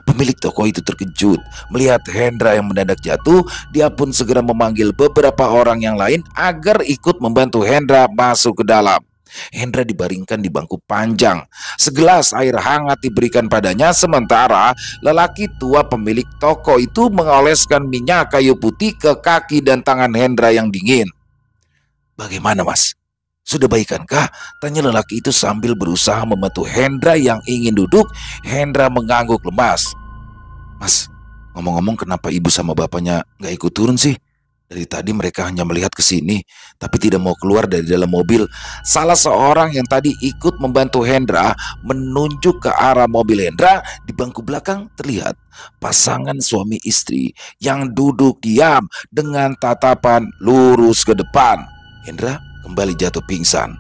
S1: Pemilik toko itu terkejut melihat Hendra yang mendadak jatuh. Dia pun segera memanggil beberapa orang yang lain agar ikut membantu Hendra masuk ke dalam. Hendra dibaringkan di bangku panjang. Segelas air hangat diberikan padanya, sementara lelaki tua pemilik toko itu mengoleskan minyak kayu putih ke kaki dan tangan Hendra yang dingin. "Bagaimana, Mas? Sudah baikankah?" tanya lelaki itu sambil berusaha membantu Hendra yang ingin duduk. Hendra mengangguk lemas. "Mas, ngomong-ngomong kenapa ibu sama bapaknya nggak ikut turun sih? Dari tadi mereka hanya melihat ke sini, tapi tidak mau keluar dari dalam mobil." Salah seorang yang tadi ikut membantu Hendra menunjuk ke arah mobil Hendra. Di bangku belakang terlihat pasangan suami istri yang duduk diam dengan tatapan lurus ke depan. Hendra kembali jatuh pingsan.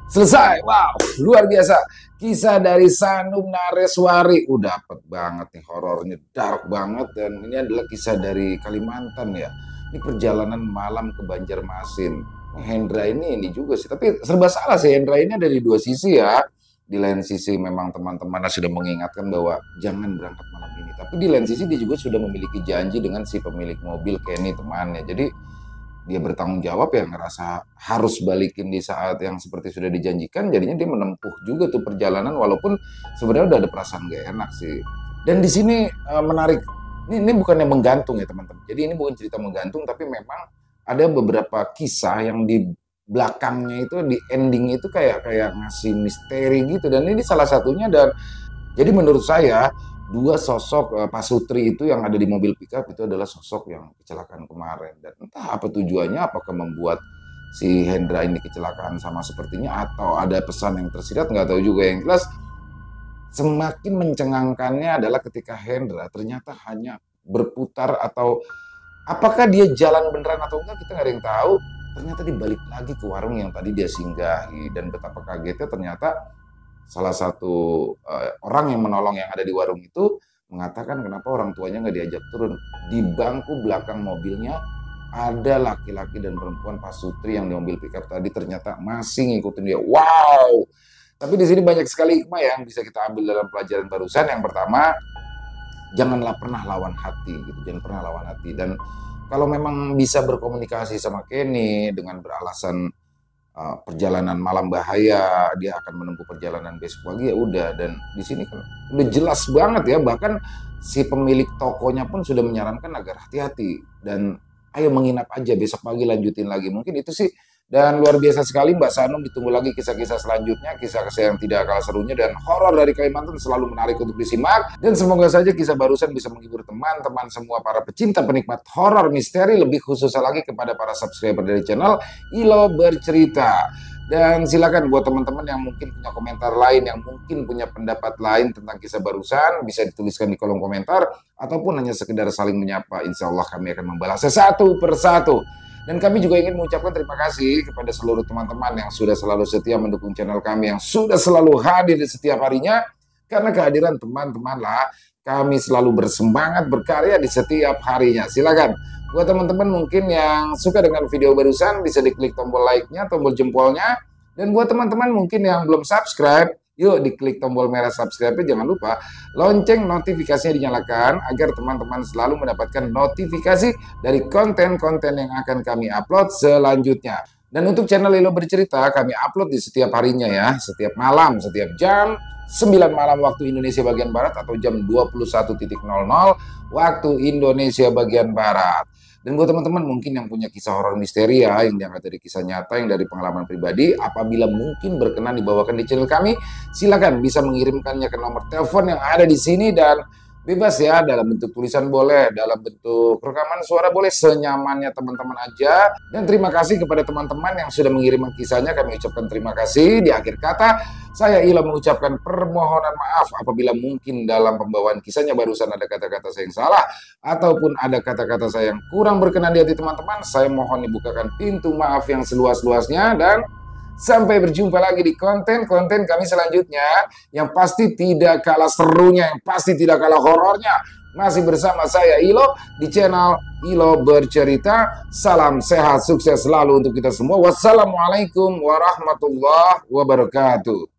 S1: Selesai. Wow, luar biasa. Kisah dari Sanum Nareswari. Dapet banget nih, horornya dark banget. Dan ini adalah kisah dari Kalimantan ya. Ini perjalanan malam ke Banjarmasin. Hendra ini juga sih, tapi serba salah sih. Hendra ini ada di dua sisi ya. Di lain sisi memang teman-temannya sudah mengingatkan bahwa jangan berangkat malam ini, tapi di lain sisi dia juga sudah memiliki janji dengan si pemilik mobil Kenny temannya. Jadi dia bertanggung jawab ya, ngerasa harus balikin di saat yang seperti sudah dijanjikan. Jadinya dia menempuh juga tuh perjalanan walaupun sebenarnya udah ada perasaan gak enak sih. Dan di sini menarik, ini bukannya menggantung ya teman-teman. Jadi ini bukan cerita menggantung, tapi memang ada beberapa kisah yang di belakangnya itu, di ending itu kayak ngasih misteri gitu. Dan ini salah satunya. Dan jadi menurut saya dua sosok Pak Sutri itu yang ada di mobil pickup itu adalah sosok yang kecelakaan kemarin. Dan entah apa tujuannya, apakah membuat si Hendra ini kecelakaan sama sepertinya, atau ada pesan yang tersirat, nggak tahu juga. Yang jelas semakin mencengangkannya adalah ketika Hendra ternyata hanya berputar, atau apakah dia jalan beneran atau enggak kita nggak ada yang tahu. Ternyata dibalik lagi ke warung yang tadi dia singgahi. Dan betapa kagetnya ternyata salah satu orang yang menolong yang ada di warung itu mengatakan kenapa orang tuanya nggak diajak turun. Di bangku belakang mobilnya ada laki-laki dan perempuan Pak Sutri yang di mobil pickup tadi ternyata masih ngikutin dia. Wow, Tapi di sini banyak sekali hikmah yang bisa kita ambil dalam pelajaran barusan. Yang pertama, janganlah pernah lawan hati gitu, jangan pernah lawan hati. Dan kalau memang bisa berkomunikasi sama Kenny dengan beralasan perjalanan malam bahaya, dia akan menempuh perjalanan besok pagi, ya udah. Dan di sini kan udah jelas banget ya, bahkan si pemilik tokonya pun sudah menyarankan agar hati-hati dan ayo menginap aja, besok pagi lanjutin lagi. Mungkin itu sih. Dan luar biasa sekali Mbak Sanum, ditunggu lagi kisah-kisah selanjutnya, kisah-kisah yang tidak kalah serunya dan horor dari Kalimantan selalu menarik untuk disimak. Dan semoga saja kisah barusan bisa menghibur teman-teman semua para pecinta penikmat horor misteri, lebih khususnya lagi kepada para subscriber dari channel Ilo Bercerita. Dan silakan buat teman-teman yang mungkin punya komentar lain, yang mungkin punya pendapat lain tentang kisah barusan, bisa dituliskan di kolom komentar, ataupun hanya sekedar saling menyapa. Insya Allah kami akan membalasnya satu persatu. Dan kami juga ingin mengucapkan terima kasih kepada seluruh teman-teman yang sudah selalu setia mendukung channel kami, yang sudah selalu hadir di setiap harinya. Karena kehadiran teman-teman lah kami selalu bersemangat berkarya di setiap harinya. Silakan buat teman-teman mungkin yang suka dengan video barusan, bisa diklik tombol like-nya, tombol jempolnya. Dan buat teman-teman mungkin yang belum subscribe, yuk diklik tombol merah subscribe-nya, jangan lupa lonceng notifikasinya dinyalakan agar teman-teman selalu mendapatkan notifikasi dari konten-konten yang akan kami upload selanjutnya. Dan untuk channel Ilo Bercerita kami upload di setiap harinya ya, setiap malam, setiap jam 9 malam waktu Indonesia bagian Barat atau jam 21.00 waktu Indonesia bagian Barat. Dan buat teman-teman mungkin yang punya kisah horor misteri ya, yang diangkat dari kisah nyata, yang dari pengalaman pribadi, apabila mungkin berkenan dibawakan di channel kami, silakan bisa mengirimkannya ke nomor telepon yang ada di sini. Dan bebas ya, dalam bentuk tulisan boleh, dalam bentuk rekaman suara boleh, senyamannya teman-teman aja. Dan terima kasih kepada teman-teman yang sudah mengirimkan kisahnya, kami ucapkan terima kasih. Di akhir kata, saya Ilo mengucapkan permohonan maaf apabila mungkin dalam pembawaan kisahnya barusan ada kata-kata saya yang salah, ataupun ada kata-kata saya yang kurang berkenan di hati teman-teman. Saya mohon dibukakan pintu maaf yang seluas-luasnya, dan sampai berjumpa lagi di konten-konten kami selanjutnya yang pasti tidak kalah serunya, yang pasti tidak kalah horornya. Masih bersama saya Ilo di channel Ilo Bercerita. Salam sehat, sukses selalu untuk kita semua. Wassalamualaikum warahmatullahi wabarakatuh.